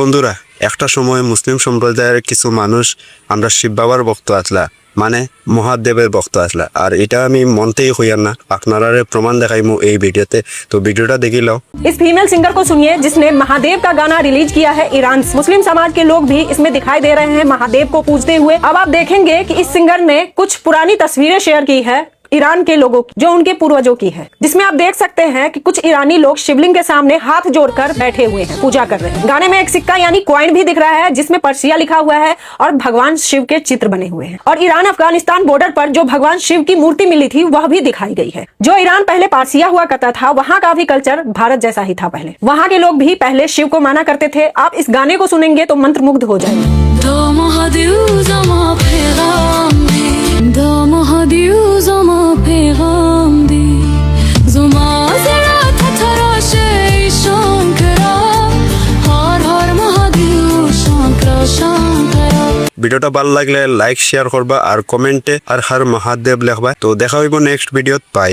বন্ধুরা, একটা সময় মুসলিম সম্প্রদায়ের কিছু মানুষ আমরা শিব বাবার ভক্ত আসলা, মানে মহাদেবের ভক্ত আসলা। আর এটা আমি মনতেই হইয়ার না, আপনারা প্রমাণ দেখাইমু এই ভিডিওতে। তো ভিডিওটা দেখি লও। इस फीमेल सिंगर को सुनिए जिसने महादेव का गाना रिलीज किया है ईरान से। मुस्लिम समाज के लोग भी इसमें दिखाई दे रहे हैं महादेव को पूजते हुए। अब आप देखेंगे कि इस सिंगर ने कुछ पुरानी तस्वीरें शेयर की है ईरान के लोगों की, जो उनके पूर्वजों की है, जिसमें आप देख सकते हैं कि कुछ ईरानी लोग शिवलिंग के सामने हाथ जोड़कर बैठे हुए हैं, पूजा कर रहे हैं। गाने में एक सिक्का यानी कॉइन भी दिख रहा है जिसमें पर्सिया लिखा हुआ है और भगवान शिव के चित्र बने हुए हैं। और ईरान अफगानिस्तान बॉर्डर पर जो भगवान शिव की मूर्ति मिली थी वह भी दिखाई गई है। जो ईरान पहले पारसिया हुआ करता था, वहाँ का भी कल्चर भारत जैसा ही था पहले। वहाँ के लोग भी पहले शिव को माना करते थे। आप इस गाने को सुनेंगे तो मंत्रमुग्ध हो जाएंगे। ভিডিওটা ভালো লাগলে লাইক শেয়ার করবা আর কমেন্টে আর হর মহাদেব লেখবা। তো দেখা হইব নেক্সট ভিডিওত। বাই।